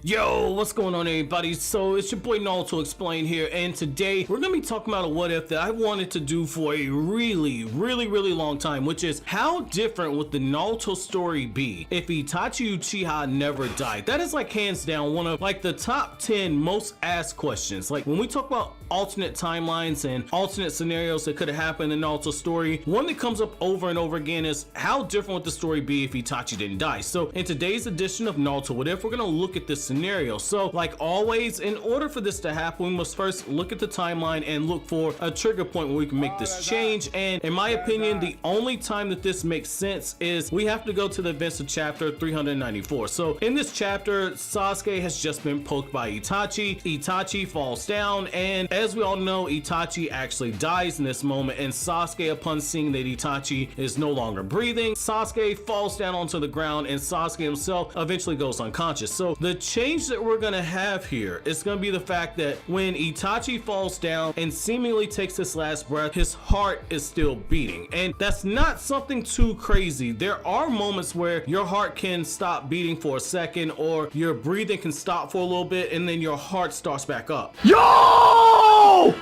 Yo, what's going on everybody? So it's your boy Naruto Explain here, and today we're gonna be talking about a what if that I wanted to do for a really long time, which is how different would the Naruto story be if Itachi Uchiha never died? That is like hands down one of like the top 10 most asked questions. Like when we talk about alternate timelines and alternate scenarios that could have happened in the Naruto story, one that comes up over and over again is how different would the story be if Itachi didn't die? So in today's edition of Naruto What If, we're gonna look at this scenario. So like always, in order for this to happen, we must first look at the timeline and look for a trigger point where we can make this change. And in my opinion, the only time that this makes sense is we have to go to the events of chapter 394. So in this chapter, Sasuke has just been poked by Itachi. Itachi falls down, and as we all know, Itachi actually dies in this moment, and Sasuke, upon seeing that Itachi is no longer breathing, Sasuke falls down onto the ground, and Sasuke himself eventually goes unconscious. So the change that we're gonna have here is gonna be the fact that when Itachi falls down and seemingly takes his last breath, his heart is still beating. And that's not something too crazy. There are moments where your heart can stop beating for a second, or your breathing can stop for a little bit, and then your heart starts back up. Yo,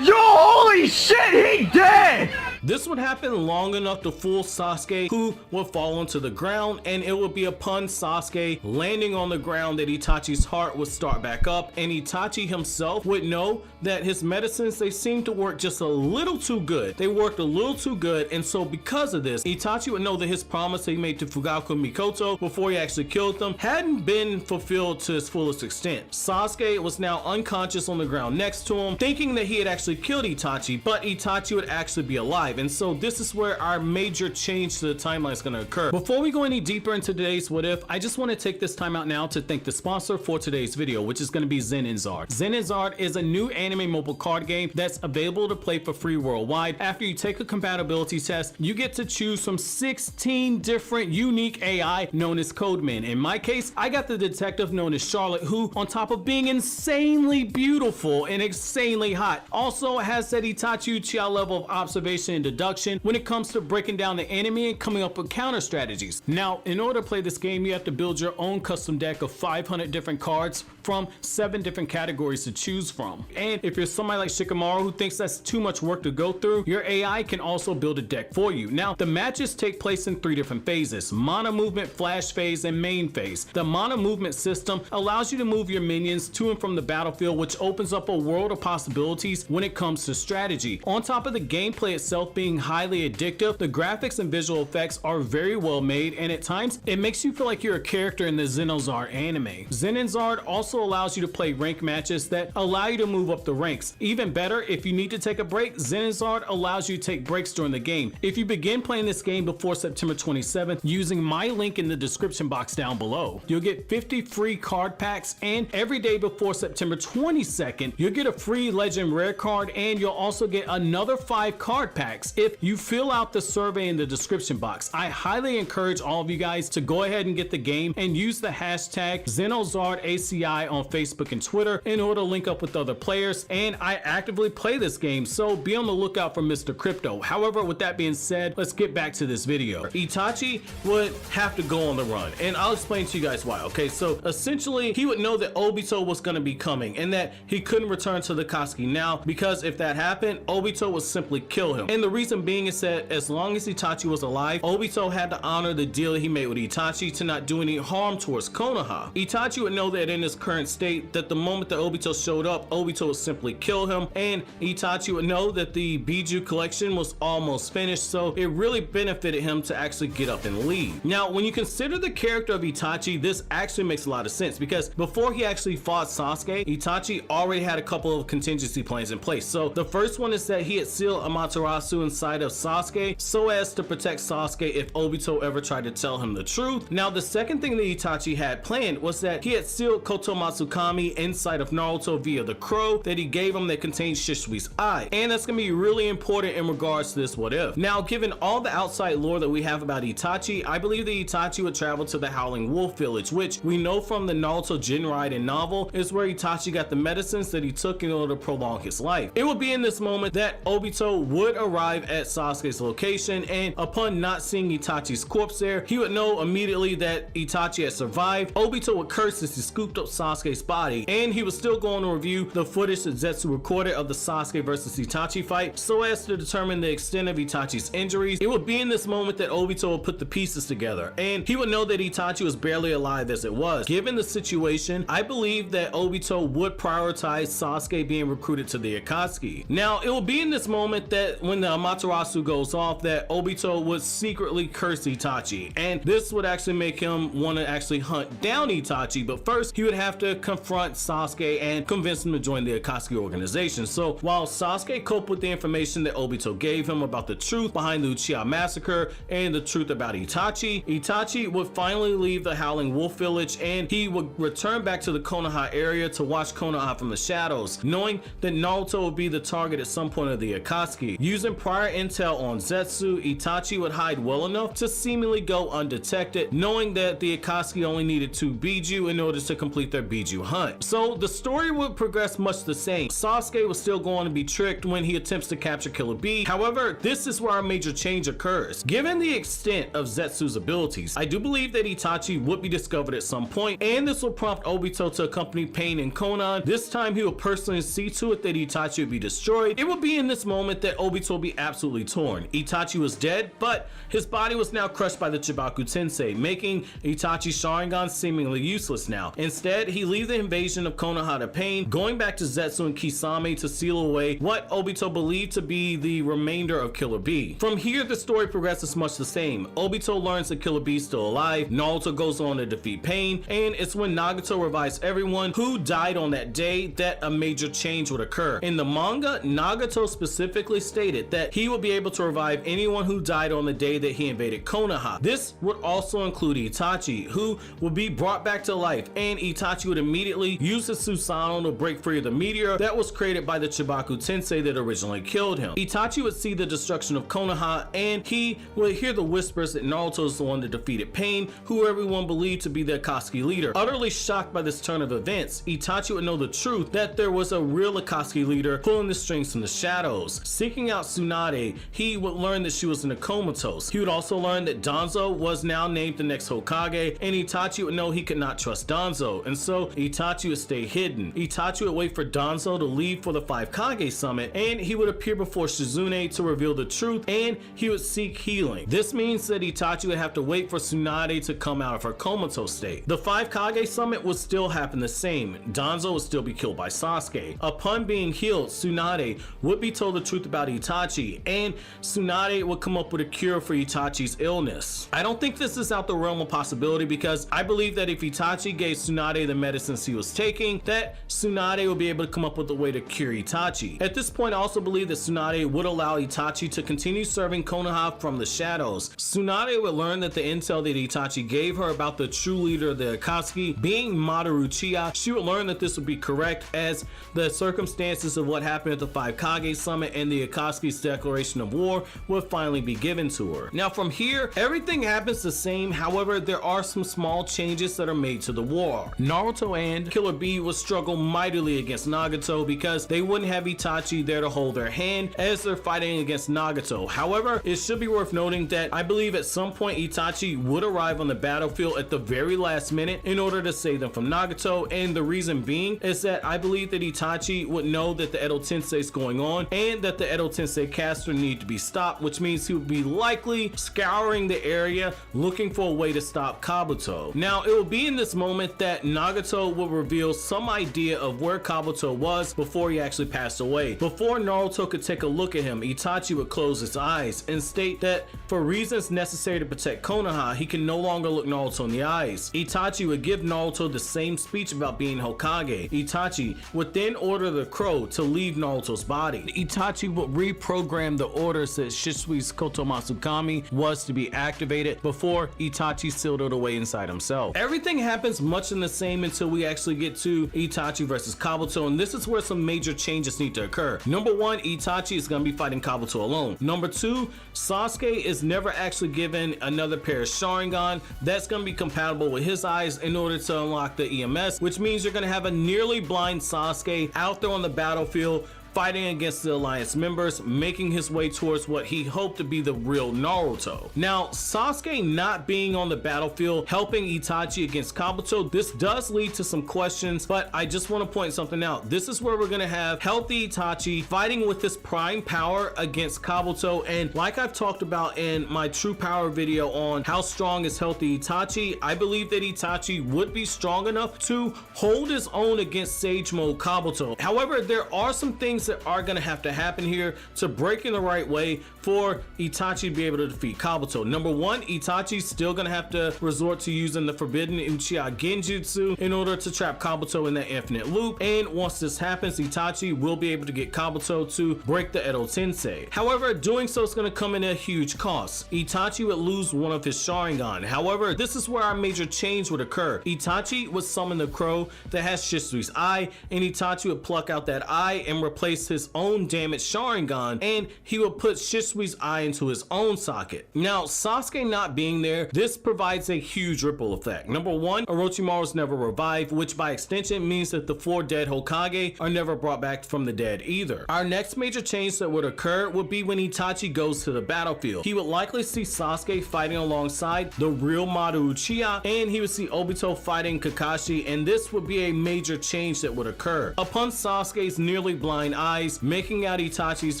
holy shit, he dead! This would happen long enough to fool Sasuke, who would fall onto the ground, and it would be upon Sasuke landing on the ground that Itachi's heart would start back up, and Itachi himself would know that his medicines, they seemed to work just a little too good. They worked a little too good, and so because of this, Itachi would know that his promise he made to Fugaku and Mikoto before he actually killed them hadn't been fulfilled to its fullest extent. Sasuke was now unconscious on the ground next to him, thinking that he had actually killed Itachi, but Itachi would actually be alive. And so this is where our major change to the timeline is going to occur. Before we go any deeper into today's what if, I just want to take this time out now to thank the sponsor for today's video, which is going to be Zen and Zard. Zen and Zard is a new anime mobile card game that's available to play for free worldwide. After you take a compatibility test, you get to choose from 16 different unique AI known as Codemen. In my case, I got the detective known as Charlotte, who on top of being insanely beautiful and insanely hot, also has that Itachi Uchiha level of observation and deduction when it comes to breaking down the enemy and coming up with counter strategies. Now, in order to play this game, you have to build your own custom deck of 500 different cards from 7 different categories to choose from. And if you're somebody like Shikamaru who thinks that's too much work to go through, your AI can also build a deck for you. Now, the matches take place in 3 different phases: mana movement, flash phase, and main phase. The mana movement system allows you to move your minions to and from the battlefield, which opens up a world of possibilities when it comes to strategy. On top of the gameplay itself being highly addictive, the graphics and visual effects are very well made, and at times it makes you feel like you're a character in the Zen-Zard anime. Zen and Zard also allows you to play rank matches that allow you to move up the ranks. Even better, if you need to take a break, Zen and Zard allows you to take breaks during the game. If you begin playing this game before September 27th using my link in the description box down below, you'll get 50 free card packs, and every day before September 22nd, you'll get a free legend rare card, and you'll also get another 5 card packs if you fill out the survey in the description box. I highly encourage all of you guys to go ahead and get the game and use the hashtag ZenoZardACI on Facebook and Twitter in order to link up with other players, and I actively play this game, so be on the lookout for Mr. Crypto. However, with that being said, let's get back to this video. Itachi would have to go on the run, and I'll explain to you guys why. Okay, so essentially he would know that Obito was going to be coming and that he couldn't return to the Akatsuki now, because if that happened, Obito would simply kill him. And the reason being is that as long as Itachi was alive, Obito had to honor the deal he made with Itachi to not do any harm towards Konoha. Itachi would know that in his current state, that the moment that Obito showed up, Obito would simply kill him, and Itachi would know that the Biju collection was almost finished, so it really benefited him to actually get up and leave. Now, when you consider the character of Itachi, this actually makes a lot of sense, because before he actually fought Sasuke, Itachi already had a couple of contingency plans in place. So the first one is that he had sealed Amaterasu inside of Sasuke so as to protect Sasuke if Obito ever tried to tell him the truth. Now, the second thing that Itachi had planned was that he had sealed Koto Masukami inside of Naruto via the crow that he gave him that contains Shisui's eye, and that's gonna be really important in regards to this what if. Now, given all the outside lore that we have about Itachi, I believe that Itachi would travel to the Howling Wolf Village, which we know from the Naruto Jinraiden novel is where Itachi got the medicines that he took in order to prolong his life. It would be in this moment that Obito would arrive at Sasuke's location, and upon not seeing Itachi's corpse there, he would know immediately that Itachi had survived. Obito would curse as he scooped up Sasuke's body, and he was still going to review the footage that Zetsu recorded of the Sasuke versus Itachi fight so as to determine the extent of Itachi's injuries. It would be in this moment that Obito would put the pieces together, and he would know that Itachi was barely alive as it was. Given the situation, I believe that Obito would prioritize Sasuke being recruited to the Akatsuki. Now, it will be in this moment that when the Amaterasu goes off that Obito would secretly curse Itachi, and this would actually make him want to actually hunt down Itachi, but first he would have to confront Sasuke and convince him to join the Akatsuki organization. So while Sasuke coped with the information that Obito gave him about the truth behind the Uchiha massacre and the truth about Itachi, Itachi would finally leave the Howling Wolf Village and he would return back to the Konoha area to watch Konoha from the shadows, knowing that Naruto would be the target at some point of the Akatsuki. Using prior intel on Zetsu, Itachi would hide well enough to seemingly go undetected, knowing that the Akatsuki only needed 2 Biju in order to complete their Biju hunt. So the story would progress much the same. Sasuke was still going to be tricked when he attempts to capture Killer Bee. However, this is where a major change occurs. Given the extent of Zetsu's abilities, I do believe that Itachi would be discovered at some point, and this will prompt Obito to accompany Pain and Konan. This time he will personally see to it that Itachi would be destroyed. It would be in this moment that Obito will be absolutely torn. Itachi was dead, but his body was now crushed by the Chibaku Tensei, making Itachi's Sharingan seemingly useless now. Instead, he leaves the invasion of Konoha to Pain, going back to Zetsu and Kisame to seal away what Obito believed to be the remainder of Killer Bee. From here, the story progresses much the same. Obito learns that Killer Bee is still alive, Naruto goes on to defeat Pain, and it's when Nagato revives everyone who died on that day that a major change would occur. In the manga, Nagato specifically stated that he would be able to revive anyone who died on the day that he invaded Konoha. This would also include Itachi, who would be brought back to life, and Itachi would immediately use his Susanoo to break free of the meteor that was created by the Chibaku Tensei that originally killed him. Itachi would see the destruction of Konoha, and he would hear the whispers that Naruto is the one that defeated Pain, who everyone believed to be the Akatsuki leader. Utterly shocked by this turn of events, Itachi would know the truth that there was a real Akatsuki leader pulling the strings from the shadows. Seeking out Tsunade, he would learn that she was in a comatose. He would also learn that Danzo was now named the next Hokage, and Itachi would know he could not trust Danzo, and so Itachi would stay hidden. Itachi would wait for Danzo to leave for the 5 Kage summit, and he would appear before Shizune to reveal the truth, and he would seek healing. This means that Itachi would have to wait for Tsunade to come out of her comatose state. The 5 Kage summit would still happen the same. Danzo would still be killed by Sasuke. Upon being healed, Tsunade would be told the truth about Itachi, and Tsunade would come up with a cure for Itachi's illness. I don't think this is out the realm of possibility because I believe that if Itachi gave Tsunade the medicines he was taking, that Tsunade would be able to come up with a way to cure Itachi. At this point, I also believe that Tsunade would allow Itachi to continue serving Konoha from the shadows. Tsunade would learn that the intel that Itachi gave her about the true leader of the Akatsuki being Madara Uchiha, she would learn that this would be correct as the circumstances of what happened at the 5 Kage summit and the Akatsuki's declaration of war would finally be given to her. Now from here, everything happens the same, however there are some small changes that are made to the war. Naruto and Killer Bee would struggle mightily against Nagato because they wouldn't have Itachi there to hold their hand as they're fighting against Nagato. However, it should be worth noting that I believe at some point Itachi would arrive on the battlefield at the very last minute in order to save them from Nagato, and the reason being is that I believe that Itachi would know that the Edo Tensei is going on and that the Edo Tensei caster need to be stopped, which means he would be likely scouring the area looking for a way to stop Kabuto. Now it will be in this moment that Nagato will reveal some idea of where Kabuto was before he actually passed away. Before Naruto could take a look at him, Itachi would close his eyes and state that for reasons necessary to protect Konoha, he can no longer look Naruto in the eyes. Itachi would give Naruto the same speech about being Hokage. Itachi would then order the crow to leave Naruto's body. Itachi would reprogram the orders that Shisui's Koto Masukami was to be activated before Itachi sealed it away inside himself. Everything happens much in the same until we actually get to Itachi versus Kabuto, and this is where some major changes need to occur. Number one, Itachi is going to be fighting Kabuto alone. Number two, Sasuke is never actually given another pair of Sharingan that's going to be compatible with his eyes in order to unlock the EMS, which means you're going to have a nearly blind Sasuke out there on the battlefield fighting against the Alliance members, making his way towards what he hoped to be the real Naruto. Now, Sasuke not being on the battlefield, helping Itachi against Kabuto, this does lead to some questions, but I just want to point something out. This is where we're going to have healthy Itachi fighting with his prime power against Kabuto, and like I've talked about in my true power video on how strong is healthy Itachi, I believe that Itachi would be strong enough to hold his own against Sage Mode Kabuto. However, there are some things that are going to have to happen here to break in the right way for Itachi to be able to defeat Kabuto. Number one, Itachi's still going to have to resort to using the forbidden Uchiha Genjutsu in order to trap Kabuto in that infinite loop, and once this happens, Itachi will be able to get Kabuto to break the Edo Tensei. However, doing so is going to come in at a huge cost. Itachi would lose one of his Sharingan. However, this is where our major change would occur. Itachi would summon the crow that has Shisui's eye, and Itachi would pluck out that eye and replace his own damaged Sharingan, and he would put Shisui's eye into his own socket. Now, Sasuke not being there, this provides a huge ripple effect. Number one, Orochimaru's never revived, which by extension means that the 4 dead Hokage are never brought back from the dead either. Our next major change that would occur would be when Itachi goes to the battlefield. He would likely see Sasuke fighting alongside the real Madara Uchiha, and he would see Obito fighting Kakashi, and this would be a major change that would occur. Upon Sasuke's nearly blind eyes making out Itachi's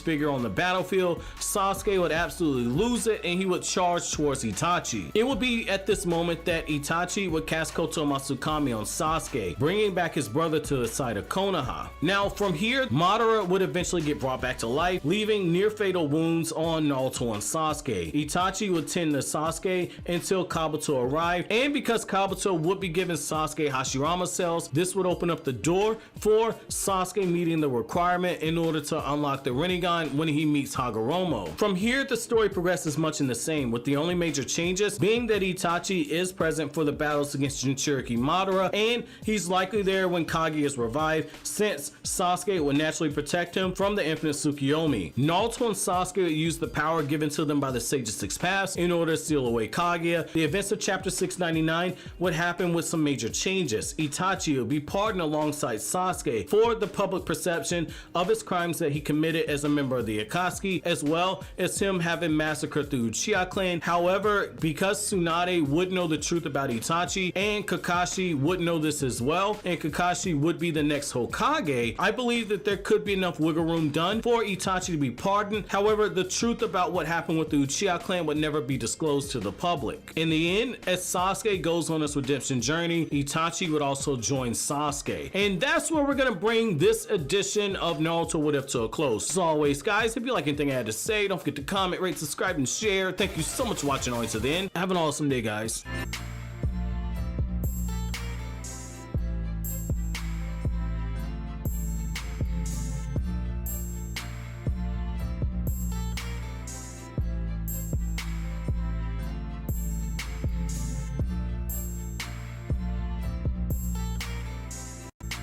figure on the battlefield, Sasuke would absolutely lose it and he would charge towards Itachi. It would be at this moment that Itachi would cast Koto Masukami on Sasuke, bringing back his brother to the side of Konoha. Now from here, Madara would eventually get brought back to life, leaving near fatal wounds on Naruto and Sasuke. Itachi would tend to Sasuke until Kabuto arrived, and because Kabuto would be giving Sasuke Hashirama cells, this would open up the door for Sasuke meeting the requirement in order to unlock the Rinnegan when he meets Hagoromo. From here, the story progresses much in the same, with the only major changes being that Itachi is present for the battles against Jinchuriki Madara, and he's likely there when Kaguya is revived, since Sasuke would naturally protect him from the infinite Tsukiyomi. Naruto and Sasuke would use the power given to them by the Sage of Six Paths in order to steal away Kaguya. The events of chapter 699 would happen with some major changes. Itachi would be pardoned alongside Sasuke for the public perception of his crimes that he committed as a member of the Akatsuki, as well as him having massacred the Uchiha clan. However, because Tsunade would know the truth about Itachi, and Kakashi would know this as well, and Kakashi would be the next Hokage, I believe that there could be enough wiggle room done for Itachi to be pardoned. However, the truth about what happened with the Uchiha clan would never be disclosed to the public. In the end, as Sasuke goes on his redemption journey, Itachi would also join Sasuke. And that's where we're gonna bring this edition of Naruto What If to a close. As always, guys, if you like anything I had to say, don't forget to comment, rate, subscribe, and share. Thank you so much for watching all the way to the end. Have an awesome day, guys.